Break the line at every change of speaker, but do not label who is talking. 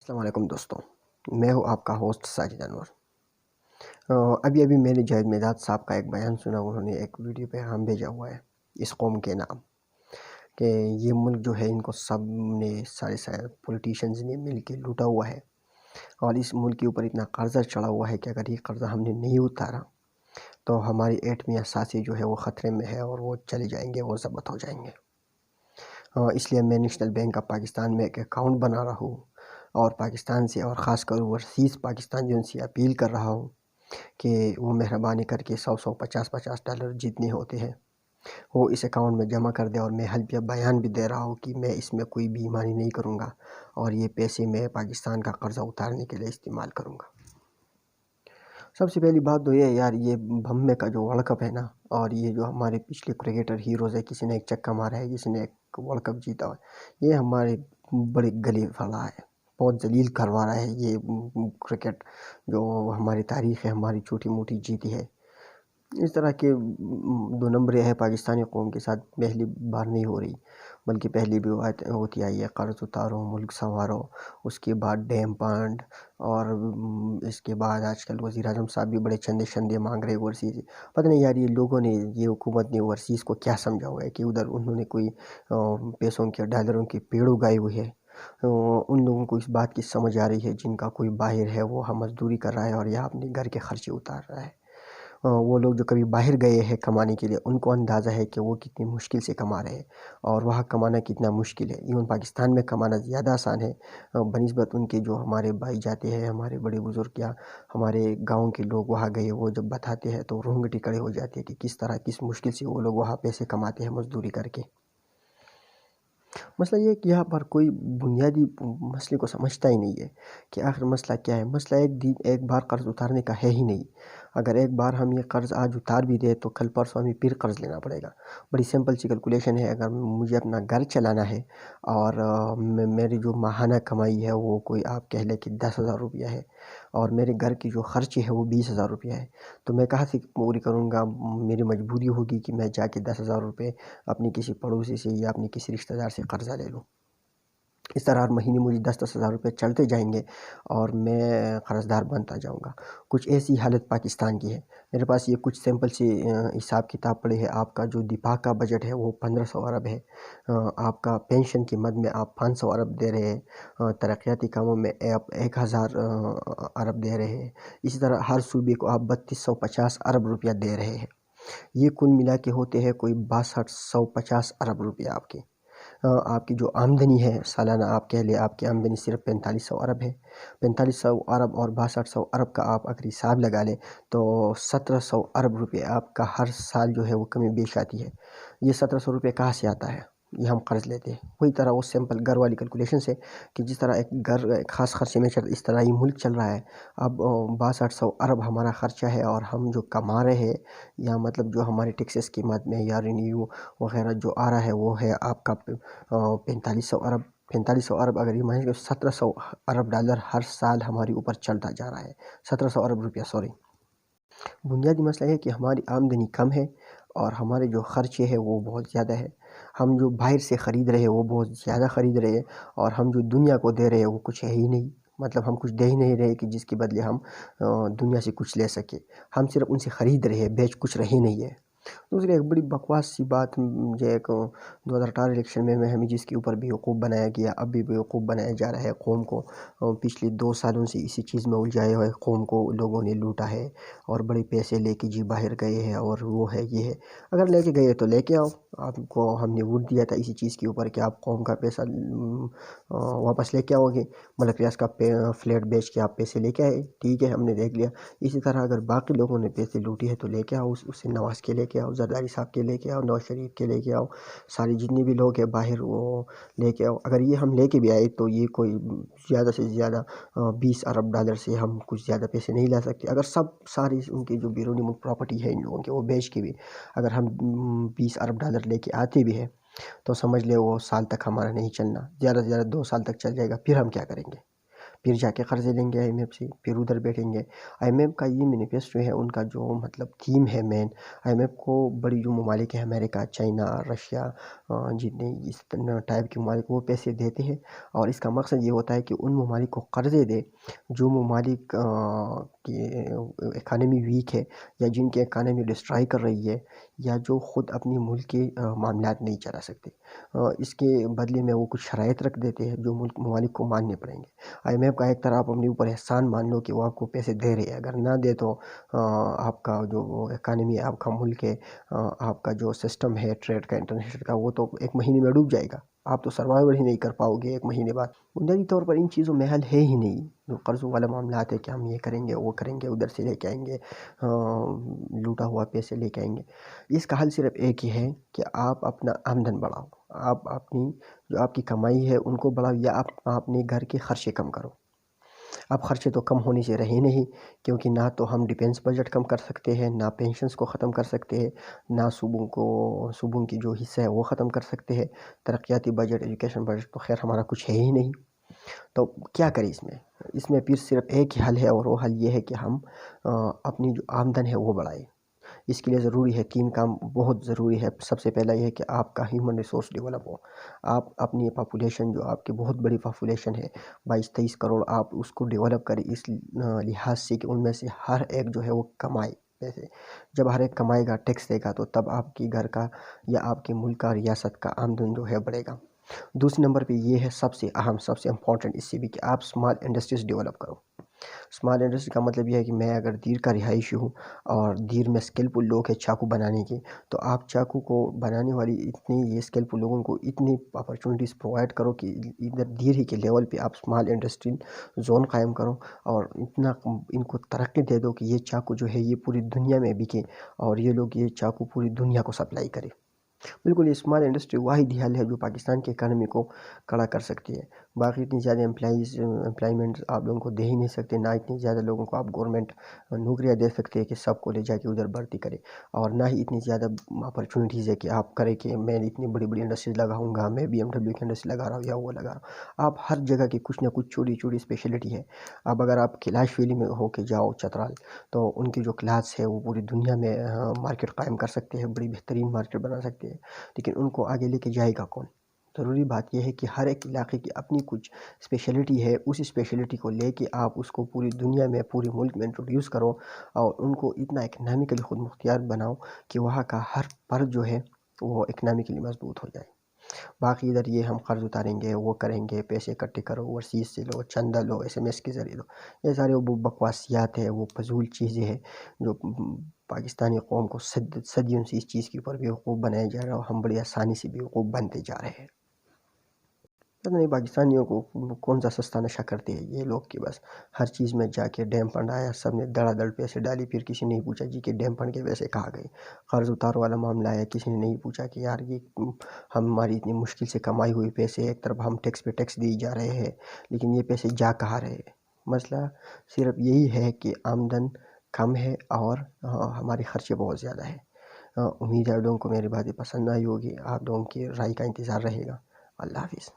السلام علیکم دوستوں، میں ہوں آپ کا ہوسٹ ساجد انور۔ ابھی میں نے جاوید میداد صاحب کا ایک بیان سنا، انہوں نے ایک ویڈیو پیغام بھیجا ہوا ہے اس قوم کے نام کہ یہ ملک جو ہے ان کو سب نے سارے پولیٹیشنز نے مل کے لوٹا ہوا ہے، اور اس ملک کے اوپر اتنا قرضہ چڑھا ہوا ہے کہ اگر یہ قرضہ ہم نے نہیں اتارا تو ہماری ایٹمی اثاثے جو ہے وہ خطرے میں ہے اور وہ چلے جائیں گے، وہ ضبط ہو جائیں گے۔ اس لیے میں نیشنل بینک آف پاکستان میں ایک اکاؤنٹ بنا رہا ہوں اور پاکستان سے اور خاص کر اوورسیز پاکستانیوں سے اپیل کر رہا ہوں کہ وہ مہربانی کر کے 100 50 ڈالر جتنے ہوتے ہیں وہ اس اکاؤنٹ میں جمع کر دے، اور میں حلفیہ بیان بھی دے رہا ہوں کہ میں اس میں کوئی بے ایمانی نہیں کروں گا اور یہ پیسے میں پاکستان کا قرضہ اتارنے کے لیے استعمال کروں گا۔ سب سے پہلی بات تو یہ یار، یہ بھمبے کا جو ورلڈ کپ ہے نا، اور یہ جو ہمارے پچھلے کرکٹر ہیروز ہے، کسی نے ایک چکا مارا ہے، کسی نے ایک ورلڈ کپ جیتا ہے، یہ ہمارے بڑے گلے پھڑا ہے، بہت ذلیل کروا رہا ہے یہ کرکٹ جو ہماری تاریخ ہے، ہماری چھوٹی موٹی جیتی ہے۔ اس طرح کے دو نمبریں ہے پاکستانی قوم کے ساتھ پہلی بار نہیں ہو رہی، بلکہ پہلی بھی ہوتی آئی ہے، قرض اتارو ملک سنوارو، اس کے بعد ڈیم پانڈ، اور اس کے بعد آج کل وزیر اعظم صاحب بھی بڑے چندے مانگ رہے اوورسیز۔ پتہ نہیں یار، یہ لوگوں نے، یہ حکومت نے اوورسیز کو کیا سمجھا ہوا ہے کہ ادھر انہوں نے کوئی پیسوں کے ڈالروں کے پیڑ اگائے ہوئے ہے۔ ان لوگوں کو اس بات کی سمجھ آ رہی ہے جن کا کوئی باہر ہے، وہ مزدوری کر رہا ہے اور یا اپنے گھر کے خرچے اتار رہا ہے۔ وہ لوگ جو کبھی باہر گئے ہیں کمانے کے لیے، ان کو اندازہ ہے کہ وہ کتنی مشکل سے کما رہے ہیں اور وہاں کمانا کتنا مشکل ہے۔ ایون پاکستان میں کمانا زیادہ آسان ہے بنسبت ان کے جو ہمارے بھائی جاتے ہیں، ہمارے بڑے بزرگ یا ہمارے گاؤں کے لوگ وہاں گئے، وہ جب بتاتے ہیں تو رونگٹے کھڑے ہو جاتے ہیں کہ کس طرح کس مشکل سے وہ لوگ وہاں پیسے کماتے ہیں مزدوری کر کے۔ مسئلہ یہ ہے کہ یہاں پر کوئی بنیادی مسئلے کو سمجھتا ہی نہیں ہے کہ آخر مسئلہ کیا ہے۔ مسئلہ ایک بار قرض اتارنے کا ہے ہی نہیں۔ اگر ایک بار ہم یہ قرض آج اتار بھی دیں تو کل پرسوں ہمیں پھر قرض لینا پڑے گا۔ بڑی سمپل سی کیلکولیشن ہے، اگر مجھے اپنا گھر چلانا ہے اور میری جو ماہانہ کمائی ہے وہ کوئی آپ کہہ لیں کہ 10,000 روپیہ ہے، اور میرے گھر کی جو خرچے ہے وہ 20,000 روپیہ ہے، تو میں کہاں سے پوری کروں گا؟ میری مجبوری ہوگی کہ میں جا کے 10,000 روپے اپنی کسی پڑوسی سے یا اپنی کسی رشتہ دار سے قرضہ لے لوں۔ اس طرح ہر مہینے مجھے 10,000 روپے چلتے جائیں گے اور میں قرض دار بنتا جاؤں گا۔ کچھ ایسی حالت پاکستان کی ہے۔ میرے پاس یہ کچھ سمپل سی حساب کتاب پڑے ہے۔ آپ کا جو دفاع کا بجٹ ہے وہ 1500 ارب ہے، آپ کا پینشن کی مد میں آپ 500 ارب دے رہے ہیں، ترقیاتی کاموں میں آپ 1000 ارب دے رہے ہیں، اسی طرح ہر صوبے کو آپ 3250 ارب روپیہ دے رہے ہیں۔ یہ کل ملا کے ہوتے ہیں کوئی 6250 ارب روپیہ آپ کی جو آمدنی ہے سالانہ، آپ کہہ لیں آپ کی آمدنی صرف 4500 ارب ہے۔ 4500 ارب اور 6200 ارب کا آپ اگر حساب لگا لیں تو 1700 ارب روپے آپ کا ہر سال جو ہے وہ کمی بیش آتی ہے۔ یہ 1700 روپے کہاں سے آتا ہے؟ یہ ہم قرض لیتے ہیں۔ وہی طرح وہ سمپل گھر والی کیلکولیشن سے کہ جس طرح ایک گھر ایک خاص خرچے میں چلتا، اس طرح یہ ملک چل رہا ہے۔ اب 6200 ارب ہمارا خرچہ ہے، اور ہم جو کما رہے ہیں یا مطلب جو ہمارے ٹیکسز کی مد میں یا رینیو وغیرہ جو آ رہا ہے وہ ہے آپ کا 4500 ارب۔ 4500 ارب اگر یہ مانیں کہ 1700 ارب ڈالر ہر سال ہمارے اوپر چلتا جا رہا ہے، 1700 ارب روپیہ سوری۔ بنیادی مسئلہ ہے کہ ہماری آمدنی کم ہے اور ہمارے جو خرچے ہیں وہ بہت زیادہ ہے۔ ہم جو باہر سے خرید رہے ہیں وہ بہت زیادہ خرید رہے ہیں، اور ہم جو دنیا کو دے رہے ہیں وہ کچھ ہے ہی نہیں۔ مطلب ہم کچھ دے ہی نہیں رہے کہ جس کے بدلے ہم دنیا سے کچھ لے سکے، ہم صرف ان سے خرید رہے ہیں، بیچ کچھ رہے نہیں ہے۔ دوسری ایک بڑی بکواس سی بات، مجھے ایک 2018 الیکشن میں ہمیں جس کے اوپر بیوقوف بنایا گیا، اب بھی بیوقوف بنایا جا رہا ہے قوم کو۔ پچھلے 2 سالوں سے اسی چیز میں الجھائے ہوئے قوم کو لوگوں نے لوٹا ہے اور بڑے پیسے لے کے باہر گئے ہیں، اور وہ ہے یہ ہے۔ اگر لے کے گئے تو لے کے آؤ، آپ کو ہم نے ووٹ دیا تھا اسی چیز کے اوپر کہ آپ قوم کا پیسہ واپس لے کے آؤ گے، ملک ریاض کا فلیٹ بیچ کے آپ پیسے لے کے آئے، ٹھیک ہے، ہم نے دیکھ لیا۔ اسی طرح اگر باقی لوگوں نے پیسے لوٹے ہیں تو لے کے آؤ، اسے نواز کے لے کے آؤ، زرداری صاحب کے لے کے آؤ، نواز شریف کے لے کے آؤ، سارے جتنے بھی لوگ ہیں باہر وہ لے کے آؤ۔ اگر یہ ہم لے کے بھی آئے تو یہ کوئی زیادہ سے زیادہ 20 ارب ڈالر سے ہم کچھ زیادہ پیسے نہیں لا سکتے۔ اگر ساری ان کی جو بیرونی ملک پراپرٹی ہے ان لوگوں کے وہ بیچ کے بھی اگر ہم 20 ارب ڈالر لے کے آتے بھی ہیں تو سمجھ لے وہ سال تک ہمارا نہیں چلنا، زیادہ سے زیادہ 2 سال تک چل جائے گا، پھر ہم کیا کریں گے؟ پھر جا کے قرضے لیں گے IMF سے، پھر ادھر بیٹھیں گے۔ IMF کا یہ مینیفیسٹو ہے، ان کا جو مطلب تھیم ہے مین، IMF کو بڑی جو ممالک ہیں امریکہ، چائنا، رشیا، جتنے اس ٹائپ کے ممالک وہ پیسے دیتے ہیں، اور اس کا مقصد یہ ہوتا ہے کہ ان ممالک کو قرضے دے جو ممالک کی اکانومی ویک ہے، یا جن کی اکانومی ڈسٹرائی کر رہی ہے، یا جو خود اپنی ملک کے معاملات نہیں چلا سکتے۔ اس کے بدلے میں وہ کچھ شرائط رکھ دیتے ہیں جو ممالک کو ماننے پڑیں گے۔ IMF کا ایک طرح آپ اپنے اوپر احسان مان لو کہ وہ آپ کو پیسے دے رہے ہیں، اگر نہ دے تو آپ کا جو اکانومی ہے، آپ کا ملک ہے، آپ کا جو سسٹم ہے ٹریڈ کا، انٹرنیشنل کا، وہ تو ایک مہینے میں ڈوب جائے گا، آپ تو سروائیور ہی نہیں کر پاؤ گے ایک مہینے بعد۔ بنیادی طور پر ان چیزوں میں حل ہے ہی نہیں، جو قرضوں والا معاملات ہے کہ ہم یہ کریں گے وہ کریں گے، ادھر سے لے کے آئیں گے، لوٹا ہوا پیسے لے کے آئیں گے۔ اس کا حل صرف ایک ہی ہے کہ آپ اپنا آمدن بڑھاؤ، آپ اپنی جو آپ کی کمائی ہے ان کو بڑھاؤ، یا آپ اپنے گھر کے خرچے کم کرو۔ اب خرچے تو کم ہونے سے رہے نہیں، کیونکہ نہ تو ہم ڈیفینس بجٹ کم کر سکتے ہیں، نہ پینشنز کو ختم کر سکتے ہیں، نہ صوبوں کی جو حصہ ہے وہ ختم کر سکتے ہیں، ترقیاتی بجٹ، ایجوکیشن بجٹ تو خیر ہمارا کچھ ہے ہی نہیں۔ تو کیا کریں اس میں پھر صرف ایک ہی حل ہے، اور وہ حل یہ ہے کہ ہم اپنی جو آمدن ہے وہ بڑھائیں۔ اس کے لیے ضروری ہے 3 کام بہت ضروری ہے۔ سب سے پہلا یہ ہے کہ آپ کا ہیومن ریسورس ڈیولپ ہو، آپ اپنی پاپولیشن جو آپ کی بہت بڑی پاپولیشن ہے 22-23 کروڑ، آپ اس کو ڈیولپ کریں اس لحاظ سے کہ ان میں سے ہر ایک جو ہے وہ کمائے پیسے۔ جب ہر ایک کمائے گا، ٹیکس دے گا، تو تب آپ کی گھر کا یا آپ کے ملک کا، ریاست کا آمدن جو ہے بڑھے گا۔ دوسرے نمبر پہ یہ ہے سب سے اہم، سب سے امپورٹنٹ اس سے بھی، کہ آپ اسمال انڈسٹریز ڈیولپ کرو۔ اسمال انڈسٹری کا مطلب یہ ہے کہ میں اگر دیر کا رہائشی ہوں اور دیر میں اسکلفل لوگ ہیں چاقو بنانے کے، تو آپ چاقو کو بنانے والی اتنی یہ اسکلفل لوگوں کو اتنی اپرچونٹیز پرووائڈ کرو کہ ادھر دیر ہی کے لیول پہ آپ اسمال انڈسٹری زون قائم کرو، اور اتنا ان کو ترقی دے دو کہ یہ چاقو جو ہے یہ پوری دنیا میں بکے، اور یہ لوگ یہ چاقو پوری دنیا کو سپلائی کرے۔ بالکل یہ اسمال انڈسٹری واحد حل ہے جو پاکستان کی اکانومی کو کھڑا کر سکتی ہے۔ باقی اتنی زیادہ امپلائمنٹ آپ لوگوں کو دے ہی نہیں سکتے، نہ اتنی زیادہ لوگوں کو آپ گورنمنٹ نوکریاں دے سکتے ہیں کہ سب کو لے جا کے ادھر بھرتی کرے، اور نہ ہی اتنی زیادہ اپرچونیٹیز ہے کہ آپ کریں کہ میں اتنی بڑی بڑی انڈسٹریز لگاؤں گا، میں BMW کی انڈسٹری لگا رہا ہوں یا وہ لگا رہا ہوں۔ آپ ہر جگہ کی کچھ نہ کچھ چھوٹی چھوٹی اسپیشلٹی ہے۔ اب اگر آپ کیلاش ویلی میں ہو کے جاؤ چترال، تو ان کی جو کلاس ہے وہ پوری دنیا میں مارکیٹ قائم کر سکتے ہیں، بڑی بہترین مارکیٹ بنا سکتے ہیں، لیکن ان کو آگے لے کے جائے گا کون؟ ضروری بات یہ ہے کہ ہر ایک علاقے کی اپنی کچھ اسپیشلٹی ہے، اس اسپیشلٹی کو لے کے آپ اس کو پوری دنیا میں، پورے ملک میں انٹروڈیوس کرو، اور ان کو اتنا اکنامکلی خود مختار بناؤ کہ وہاں کا ہر فرد جو ہے وہ اکنامکلی مضبوط ہو جائے۔ باقی ادھر یہ ہم قرض اتاریں گے، وہ کریں گے، پیسے اکٹھے کرو، اوورسیز سے لو، چندہ لو، SMS کے ذریعے لو، یہ سارے وہ بکواسیات ہے، وہ فضول چیزیں ہیں جو پاکستانی قوم کو صدیوں سے اس چیز کے اوپر بیوقوف بنایا جا رہا ہے، اور ہم بڑی آسانی سے بیوقوف بنتے جا رہے ہیں۔ پتہ نہیں پاکستانیوں کو کون سا سستا نشہ کرتے ہیں یہ لوگ، کہ بس ہر چیز میں جا کے ڈیم فنڈ آیا، سب نے دڑا دڑ پیسے ڈالی، پھر کسی نے نہیں پوچھا جی کہ ڈیم فنڈ کے پیسے کہاں گئے۔ قرض اتارو والا معاملہ آیا، کسی نے نہیں پوچھا کہ یار یہ ہماری اتنی مشکل سے کمائی ہوئی پیسے، ایک طرف ہم ٹیکس پہ ٹیکس دی جا رہے ہیں، لیکن یہ پیسے جا کہاں رہے ہیں؟ مسئلہ صرف یہی ہے کہ آمدن کم ہے اور ہمارے خرچے بہت زیادہ ہیں۔ امید ہے آپ لوگوں کو میری باتیں پسند آئی ہوگی، آپ لوگوں کی رائے کا انتظار رہے گا۔ اللہ حافظ۔